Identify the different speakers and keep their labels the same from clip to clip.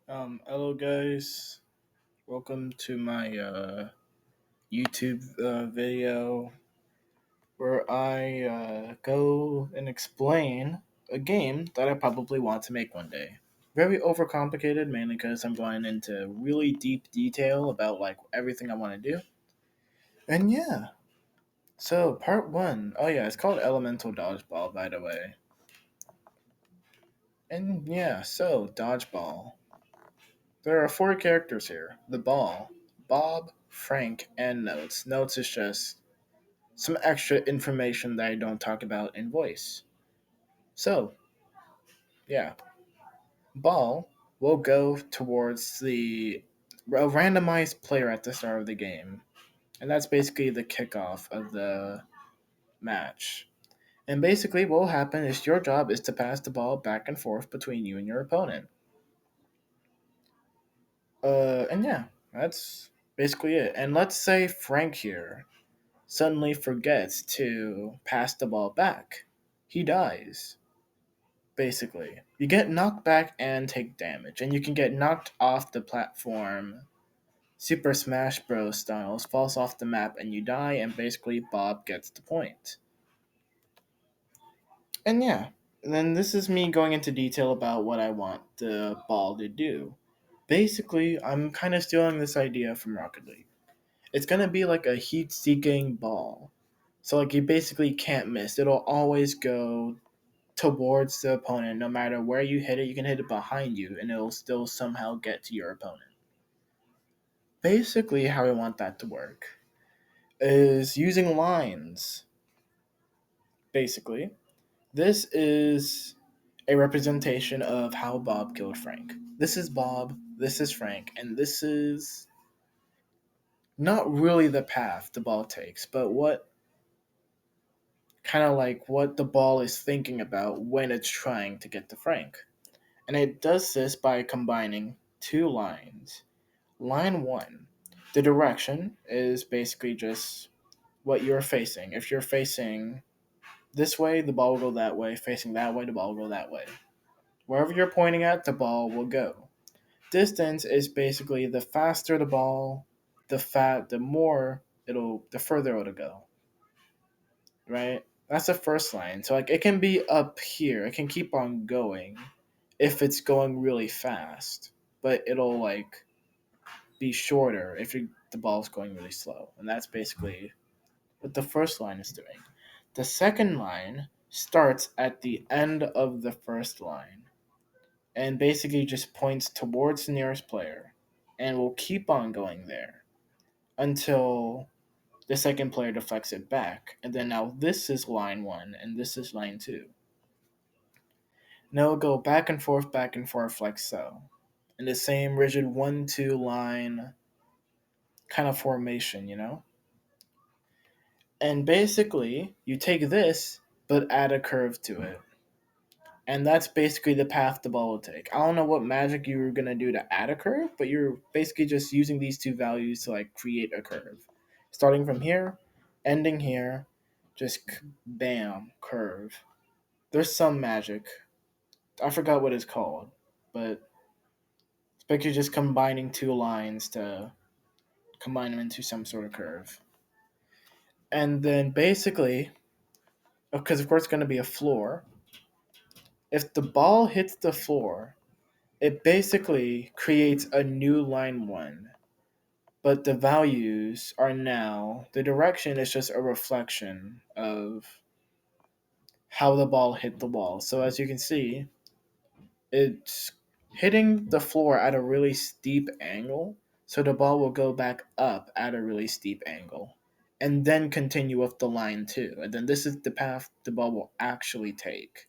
Speaker 1: Hello guys. Welcome to my YouTube video where I go and explain a game that I probably want to make one day. Very overcomplicated, mainly because I'm going into really deep detail about like everything I want to do. And yeah, so part one. Oh yeah, it's called Elemental Dodgeball, by the way. And yeah, so Dodgeball. There are four characters here: the ball, Bob, Frank, and Notes. Notes is just some extra information that I don't talk about in voice. So, yeah, ball will go towards a randomized player at the start of the game, and that's basically the kickoff of the match. And basically, what will happen is your job is to pass the ball back and forth between you and your opponent. And yeah, that's basically it. And let's say Frank here suddenly forgets to pass the ball back. He dies, basically. You get knocked back and take damage, and you can get knocked off the platform. Super Smash Bros. Styles falls off the map and you die, and basically Bob gets the point. And yeah, and then this is me going into detail about what I want the ball to do. Basically, I'm kind of stealing this idea from Rocket League. It's gonna be like a heat-seeking ball. So like you basically can't miss. It'll always go towards the opponent. No matter where you hit it, you can hit it behind you and it'll still somehow get to your opponent. Basically how I want that to work is using lines. Basically. This is a representation of how Bob killed Frank. This is Bob, this is Frank, and this is not really the path the ball takes, but what kind of like what the ball is thinking about when it's trying to get to Frank. And it does this by combining two lines. Line one, the direction is basically just what you're facing. If you're facing this way, the ball will go that way. Facing that way, the ball will go that way. Wherever you're pointing at, the ball will go. Distance is basically the faster the ball, the further it'll go. Right? That's the first line. So like it can be up here. It can keep on going if it's going really fast, but it'll like be shorter if the ball's going really slow. And that's basically what the first line is doing. The second line starts at the end of the first line and basically just points towards the nearest player and will keep on going there until the second player deflects it back. And then now this is line one and this is line two. And it'll go back and forth like so. In the same rigid 1-2 line kind of formation, you know? And basically, you take this, but add a curve to it. And that's basically the path the ball will take. I don't know what magic you're going to do to add a curve, but you're basically just using these two values to like create a curve. Starting from here, ending here, just bam, curve. There's some magic. I forgot what it's called, but it's basically just combining two lines to combine them into some sort of curve. And then basically, because of course it's going to be a floor, if the ball hits the floor, it basically creates a new line one. But the values are now, the direction is just a reflection of how the ball hit the wall. So as you can see, it's hitting the floor at a really steep angle. So the ball will go back up at a really steep angle. And then continue up the line too. And then this is the path the ball will actually take.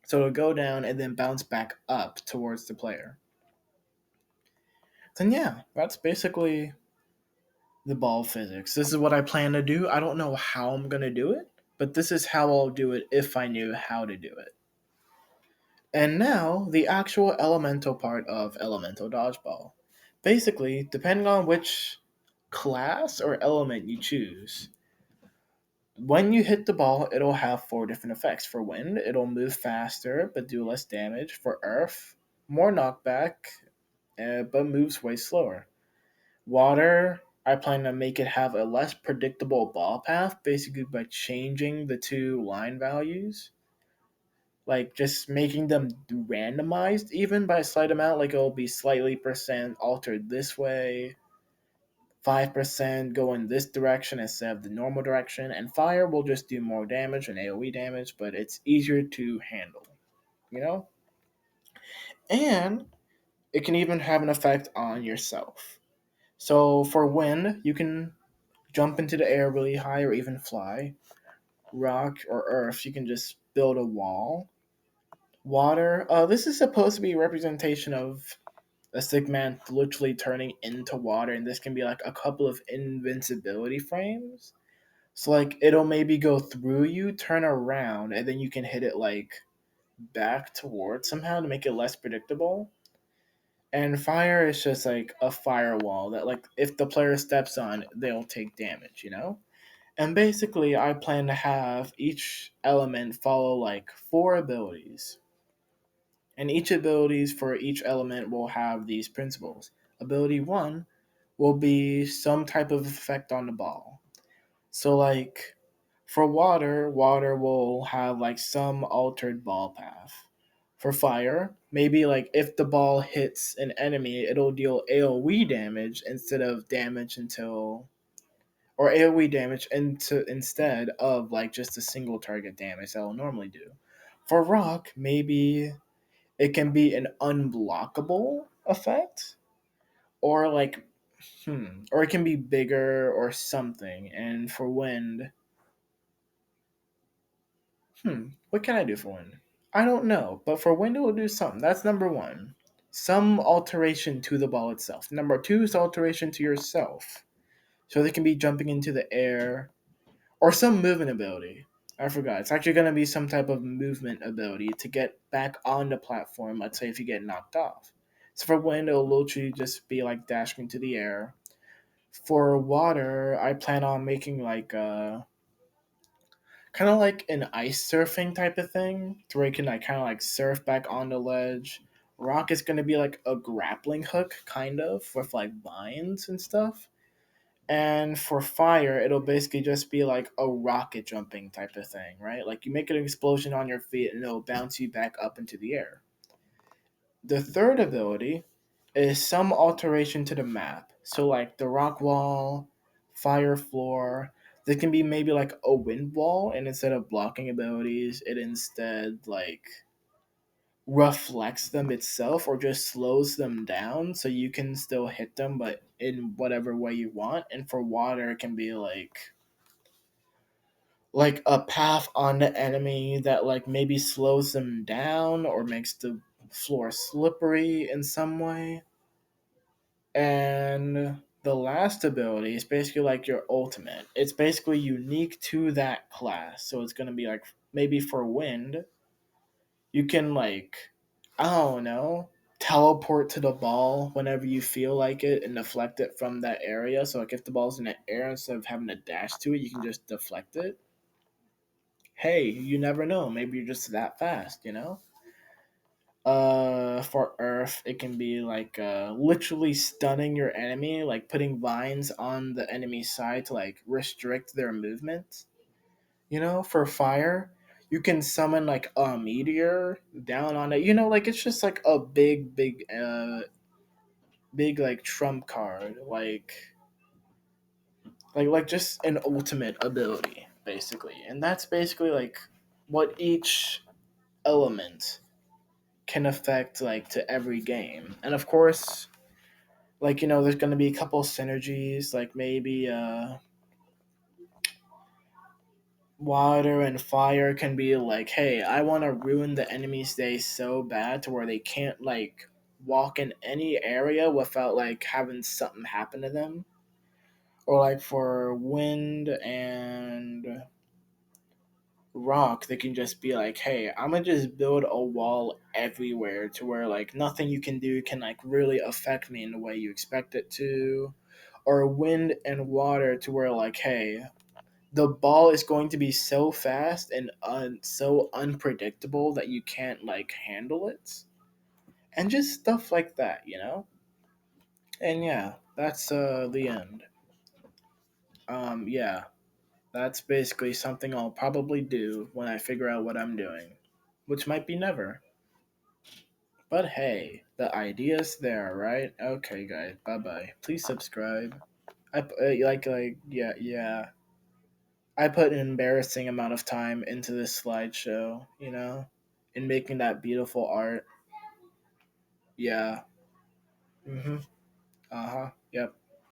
Speaker 1: So it'll go down and then bounce back up towards the player. Then yeah, that's basically the ball physics. This is what I plan to do. I don't know how I'm gonna do it, but this is how I'll do it if I knew how to do it. And now the actual elemental part of elemental dodgeball. Basically, depending on which class or element you choose, when you hit the ball, it'll have four different effects. For wind, it'll move faster but do less damage. For earth, more knockback, but moves way slower. Water, I plan to make it have a less predictable ball path, basically by changing the two line values. Like just making them randomized even by a slight amount, like it'll be slightly percent altered this way, 5% go in this direction instead of the normal direction, and fire will just do more damage and AoE damage, but it's easier to handle, you know? And it can even have an effect on yourself. So for wind, you can jump into the air really high or even fly. Rock or earth, you can just build a wall. Water, this is supposed to be a representation of a sick man literally turning into water, and this can be like a couple of invincibility frames. So like it'll maybe go through you, turn around, and then you can hit it like back towards somehow to make it less predictable. And fire is just like a firewall that like if the player steps on, they'll take damage, you know? And basically I plan to have each element follow like four abilities. And each abilities for each element will have these principles. Ability 1 will be some type of effect on the ball. So like for water, water will have like some altered ball path. For fire, maybe like if the ball hits an enemy, it'll deal AoE damage instead of damage until or AoE damage into instead of like just a single target damage that will normally do. For rock, maybe it can be an unblockable effect or like or it can be bigger or something. And for wind, what can I do for wind? I don't know, but for wind it will do something. That's number one. Some alteration to the ball itself. Number two is alteration to yourself. So they can be jumping into the air or some movement ability. I forgot. It's actually going to be some type of movement ability to get back on the platform, let's say if you get knocked off. So for wind, it'll literally just be like dashing into the air. For water, I plan on making like a kind of like an ice surfing type of thing, to where you can like kind of like surf back on the ledge. Rock is going to be like a grappling hook, kind of, with like vines and stuff. And for fire, it'll basically just be like a rocket jumping type of thing, right? Like you make an explosion on your feet and it'll bounce you back up into the air. The third ability is some alteration to the map. So like the rock wall, fire floor, there can be maybe like a wind wall, and instead of blocking abilities, it instead like reflects them itself or just slows them down so you can still hit them but in whatever way you want. And for water it can be like a path on the enemy that like maybe slows them down or makes the floor slippery in some way. And the last ability is basically like your ultimate. It's basically unique to that class. So it's going to be like maybe for wind, you can like I don't know, teleport to the ball whenever you feel like it and deflect it from that area. So like if the ball's in the air, instead of having to dash to it, you can just deflect it. Hey, you never know. Maybe you're just that fast, you know? For Earth, it can be like literally stunning your enemy, like putting vines on the enemy's side to like restrict their movement. You know, for fire, you can summon like a meteor down on it. You know, like it's just like a big like trump card, like just an ultimate ability basically. And that's basically like what each element can affect like to every game. And of course, like there's going to be a couple synergies, like maybe water and fire can be like, hey, I want to ruin the enemy's day so bad to where they can't like walk in any area without like having something happen to them. Or like for wind and rock, they can just be like, hey, I'm gonna just build a wall everywhere to where like nothing you can do can like really affect me in the way you expect it to. Or wind and water to where like, hey, the ball is going to be so fast and so unpredictable that you can't like handle it. and just stuff like that, you know. And yeah, that's the end. Yeah, that's basically something I'll probably do when I figure out what I'm doing, which might be never. But hey, the idea's there, right? Okay, guys, bye bye. Please subscribe. Yeah, yeah. I put an embarrassing amount of time into this slideshow, you know, in making that beautiful art. Yeah. Mhm. Uh huh. Yep.